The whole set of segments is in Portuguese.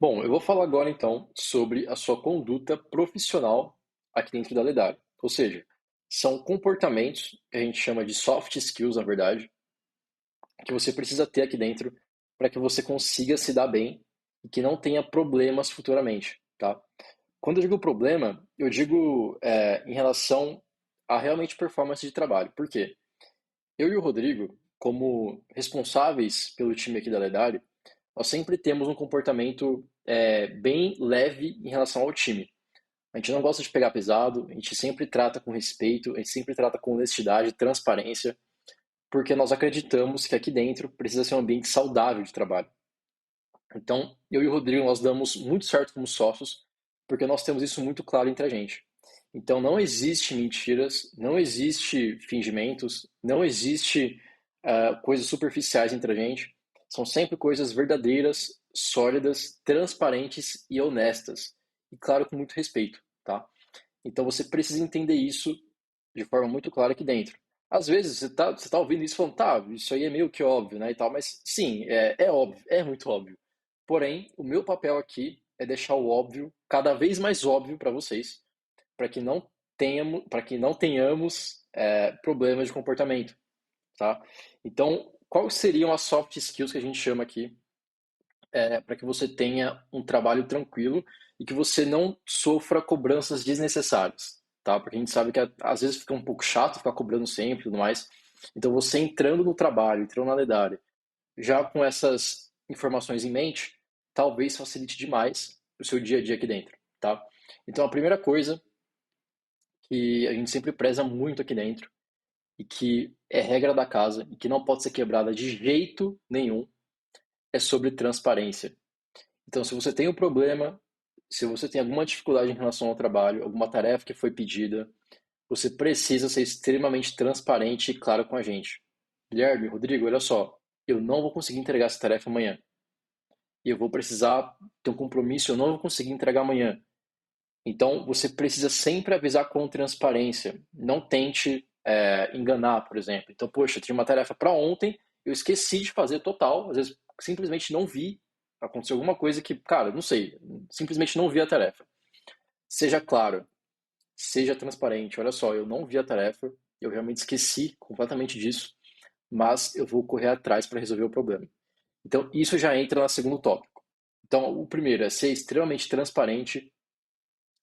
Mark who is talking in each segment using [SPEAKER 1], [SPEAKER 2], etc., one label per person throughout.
[SPEAKER 1] Bom, eu vou falar agora então sobre a sua conduta profissional aqui dentro da Ledar. Ou seja, são comportamentos que a gente chama de soft skills, na verdade, que você precisa ter aqui dentro para que você consiga se dar bem e que não tenha problemas futuramente, tá? Quando eu digo problema, eu digo em relação a realmente performance de trabalho. Por quê? Eu e o Rodrigo, como responsáveis pelo time aqui da Ledar, nós sempre temos um comportamento bem leve em relação ao time. A gente não gosta de pegar pesado, a gente sempre trata com respeito, a gente sempre trata com honestidade, transparência, porque nós acreditamos que aqui dentro precisa ser um ambiente saudável de trabalho. Então, eu e o Rodrigo, nós damos muito certo como sócios, porque nós temos isso muito claro entre a gente. Então, não existe mentiras, não existe fingimentos, não existe coisas superficiais entre a gente. São sempre coisas verdadeiras, sólidas, transparentes e honestas. E, claro, com muito respeito, tá? Então, você precisa entender isso de forma muito clara aqui dentro. Às vezes, você tá ouvindo isso falando, tá, isso aí é meio que óbvio, né, e tal, mas sim, é óbvio, é muito óbvio. Porém, o meu papel aqui é deixar o óbvio cada vez mais óbvio para vocês, para que não tenhamos problemas de comportamento, tá? Então, quais seriam as soft skills que a gente chama aqui para que você tenha um trabalho tranquilo e que você não sofra cobranças desnecessárias, tá? Porque a gente sabe que às vezes fica um pouco chato ficar cobrando sempre e tudo mais. Então, você entrando no trabalho, entrando na Ledare, já com essas informações em mente, talvez facilite demais o seu dia a dia aqui dentro, tá? Então, a primeira coisa que a gente sempre preza muito aqui dentro e que é regra da casa e que não pode ser quebrada de jeito nenhum é sobre transparência. Então, se você tem um problema, se você tem alguma dificuldade em relação ao trabalho, alguma tarefa que foi pedida, você precisa ser extremamente transparente e claro com a gente. Guilherme, Rodrigo, olha só, eu não vou conseguir entregar essa tarefa amanhã. E eu vou precisar ter um compromisso, eu não vou conseguir entregar amanhã. Então, você precisa sempre avisar com transparência. Não tente enganar, por exemplo. Então, poxa, eu tinha uma tarefa para ontem, eu esqueci de fazer total, às vezes simplesmente não vi. Aconteceu alguma coisa que, cara, não sei, simplesmente não vi a tarefa. Seja claro, seja transparente. Olha só, eu não vi a tarefa, eu realmente esqueci completamente disso, mas eu vou correr atrás para resolver o problema. Então, isso já entra no segundo tópico. Então, o primeiro é ser extremamente transparente,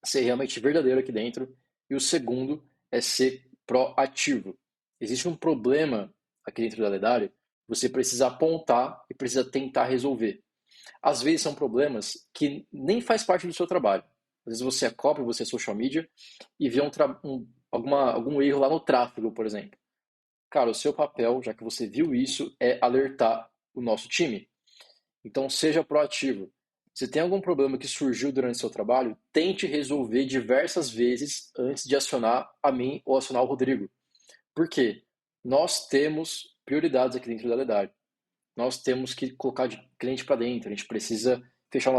[SPEAKER 1] ser realmente verdadeiro aqui dentro. E o segundo é ser proativo. Existe um problema aqui dentro da Ledare, você precisa apontar e precisa tentar resolver. Às vezes são problemas que nem faz parte do seu trabalho. Às vezes você é copy, você é social media e vê algum erro lá no tráfego, por exemplo. Cara, o seu papel, já que você viu isso, é alertar o nosso time. Então, seja proativo. Se tem algum problema que surgiu durante o seu trabalho, tente resolver diversas vezes antes de acionar a mim ou acionar o Rodrigo. Por quê? Nós temos prioridades aqui dentro da Ledade. Nós temos que colocar de cliente para dentro, a gente precisa fechar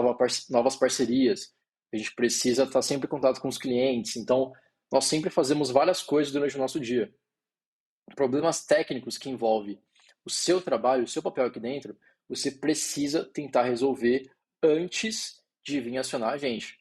[SPEAKER 1] novas parcerias, a gente precisa estar sempre em contato com os clientes. Então, nós sempre fazemos várias coisas durante o nosso dia. Problemas técnicos que envolvem o seu trabalho, o seu papel aqui dentro, você precisa tentar resolver antes de vir acionar a gente.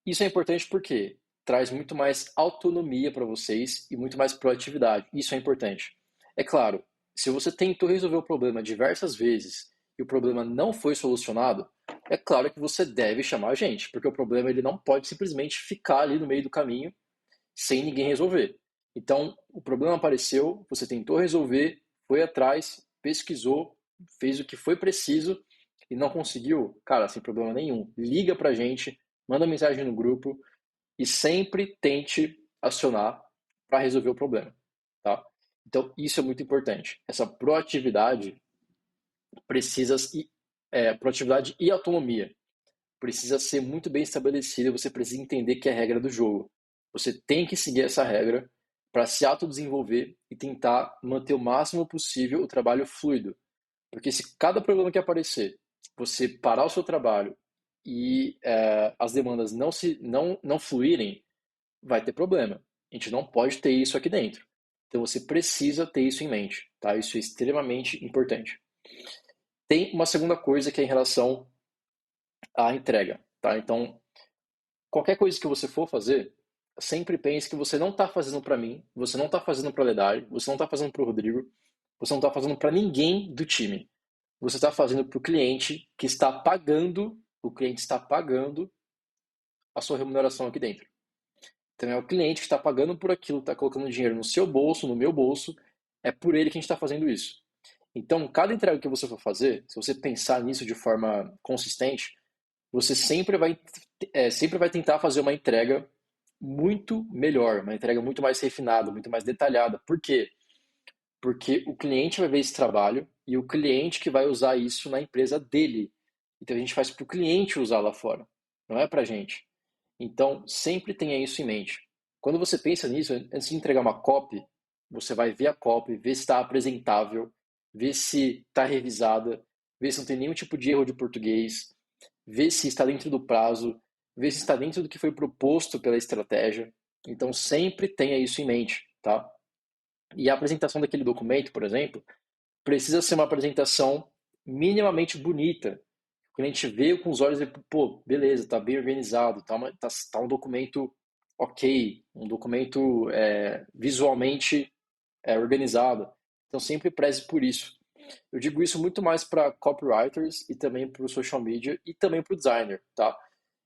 [SPEAKER 1] Isso é importante porque traz muito mais autonomia para vocês e muito mais proatividade. Isso é importante. É claro, se você tentou resolver o problema diversas vezes e o problema não foi solucionado, é claro que você deve chamar a gente, porque o problema ele não pode simplesmente ficar ali no meio do caminho sem ninguém resolver. Então, o problema apareceu, você tentou resolver, foi atrás, pesquisou, fez o que foi preciso e não conseguiu, cara, sem problema nenhum. Liga pra gente, manda mensagem no grupo e sempre tente acionar para resolver o problema, tá? Então, isso é muito importante. Essa proatividade precisa proatividade e autonomia precisa ser muito bem estabelecida, você precisa entender que é a regra do jogo. Você tem que seguir essa regra para se autodesenvolver e tentar manter o máximo possível o trabalho fluido. Porque se cada problema que aparecer, você parar o seu trabalho e as demandas não fluírem, vai ter problema. A gente não pode ter isso aqui dentro. Então você precisa ter isso em mente, tá? Isso é extremamente importante. Tem uma segunda coisa que é em relação a entrega, tá? Então, qualquer coisa que você for fazer, sempre pense que você não está fazendo para mim, você não está fazendo para a Ledari, você não está fazendo para o Rodrigo, você não está fazendo para ninguém do time. Você está fazendo para o cliente que está pagando, o cliente está pagando a sua remuneração aqui dentro. Então é o cliente que está pagando por aquilo, está colocando dinheiro no seu bolso, no meu bolso, é por ele que a gente está fazendo isso. Então, cada entrega que você for fazer, se você pensar nisso de forma consistente, você sempre vai tentar fazer uma entrega muito melhor, uma entrega muito mais refinada, muito mais detalhada. Por quê? Porque o cliente vai ver esse trabalho e o cliente que vai usar isso na empresa dele. Então a gente faz para o cliente usar lá fora, não é para a gente. Então sempre tenha isso em mente. Quando você pensa nisso, antes de entregar uma copy, você vai ver a copy, ver se está apresentável, ver se está revisada, ver se não tem nenhum tipo de erro de português, ver se está dentro do prazo, ver se está dentro do que foi proposto pela estratégia. Então sempre tenha isso em mente, tá? E a apresentação daquele documento, por exemplo, precisa ser uma apresentação minimamente bonita. O cliente vê com os olhos e, pô, beleza, tá bem organizado, tá um documento ok, um documento visualmente organizado. Então sempre preze por isso. Eu digo isso muito mais para copywriters e também para o social media e também para o designer, tá?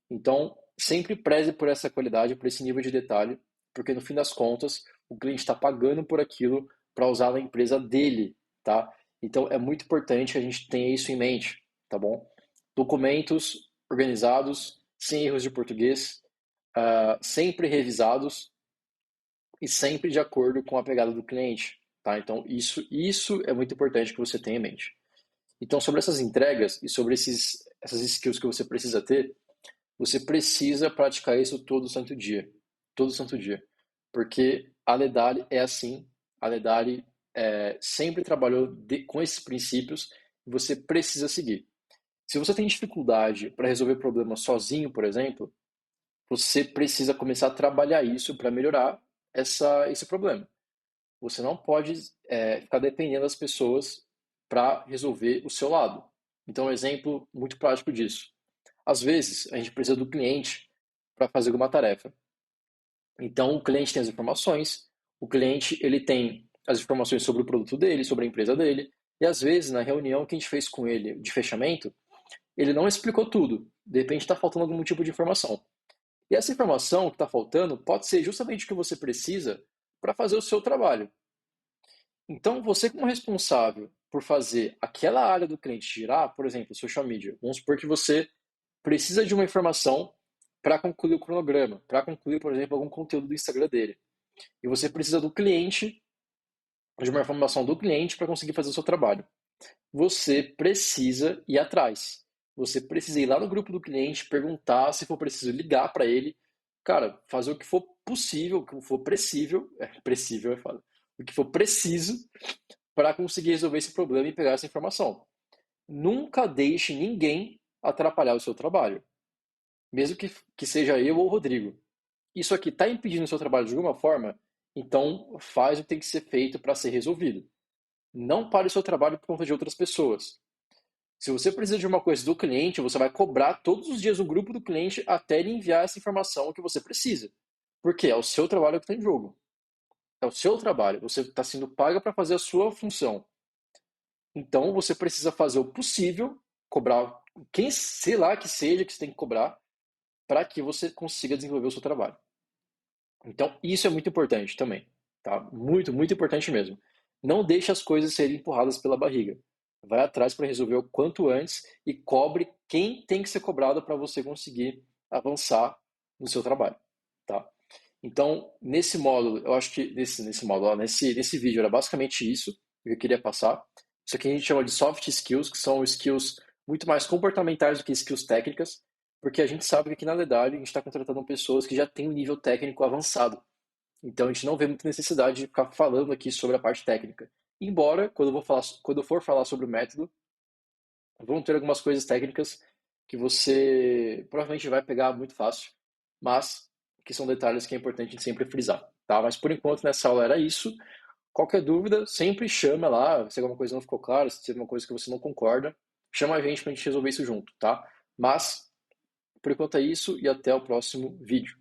[SPEAKER 1] Então, sempre preze por essa qualidade, por esse nível de detalhe, porque no fim das contas, o cliente está pagando por aquilo para usar na empresa dele, tá? Então, é muito importante que a gente tenha isso em mente, tá bom? Documentos organizados, sem erros de português, sempre revisados e sempre de acordo com a pegada do cliente, tá? Então, isso é muito importante que você tenha em mente. Então, sobre essas entregas e sobre essas skills que você precisa ter, você precisa praticar isso todo santo dia. Todo santo dia. Porque a Ledari é assim. A Ledari sempre trabalhou com esses princípios e você precisa seguir. Se você tem dificuldade para resolver problemas sozinho, por exemplo, você precisa começar a trabalhar isso para melhorar esse problema. Você não pode ficar dependendo das pessoas para resolver o seu lado. Então, um exemplo muito prático disso. Às vezes, a gente precisa do cliente para fazer alguma tarefa. Então, o cliente tem as informações, o cliente ele tem as informações sobre o produto dele, sobre a empresa dele, e às vezes, na reunião que a gente fez com ele de fechamento, ele não explicou tudo. De repente, está faltando algum tipo de informação. E essa informação que está faltando pode ser justamente o que você precisa para fazer o seu trabalho. Então, você como responsável por fazer aquela área do cliente girar, por exemplo, social media, vamos supor que você precisa de uma informação para concluir o cronograma, para concluir, por exemplo, algum conteúdo do Instagram dele. E você precisa do cliente, de uma informação do cliente para conseguir fazer o seu trabalho. Você precisa ir atrás. Você precisa ir lá no grupo do cliente, perguntar, se for preciso ligar para ele, cara, fazer o que for possível, o que for preciso, preciso é foda, o que for preciso para conseguir resolver esse problema e pegar essa informação. Nunca deixe ninguém atrapalhar o seu trabalho, mesmo que seja eu ou o Rodrigo. Isso aqui está impedindo o seu trabalho de alguma forma, então faz o que tem que ser feito para ser resolvido. Não pare o seu trabalho por conta de outras pessoas. Se você precisa de uma coisa do cliente, você vai cobrar todos os dias no grupo do cliente até ele enviar essa informação que você precisa. Porque é o seu trabalho que está em jogo. É o seu trabalho. Você está sendo paga para fazer a sua função. Então você precisa fazer o possível, cobrar quem sei lá que seja que você tem que cobrar, para que você consiga desenvolver o seu trabalho. Então isso é muito importante também, tá? Muito, muito importante mesmo. Não deixe as coisas serem empurradas pela barriga. Vai atrás para resolver o quanto antes e cobre quem tem que ser cobrado para você conseguir avançar no seu trabalho, tá? Então, nesse módulo, eu acho que nesse módulo, nesse vídeo era basicamente isso que eu queria passar. Isso aqui a gente chama de soft skills, que são skills muito mais comportamentais do que skills técnicas, porque a gente sabe que aqui na verdade a gente está contratando pessoas que já têm um nível técnico avançado. Então a gente não vê muita necessidade de ficar falando aqui sobre a parte técnica. Embora, quando eu for falar sobre o método, vão ter algumas coisas técnicas que você provavelmente vai pegar muito fácil, mas que são detalhes que é importante a gente sempre frisar, tá? Mas por enquanto nessa aula era isso. Qualquer dúvida, sempre chama lá, se alguma coisa não ficou clara, se tem alguma coisa que você não concorda, chama a gente pra gente resolver isso junto, tá? Mas Por enquanto é isso e até o próximo vídeo.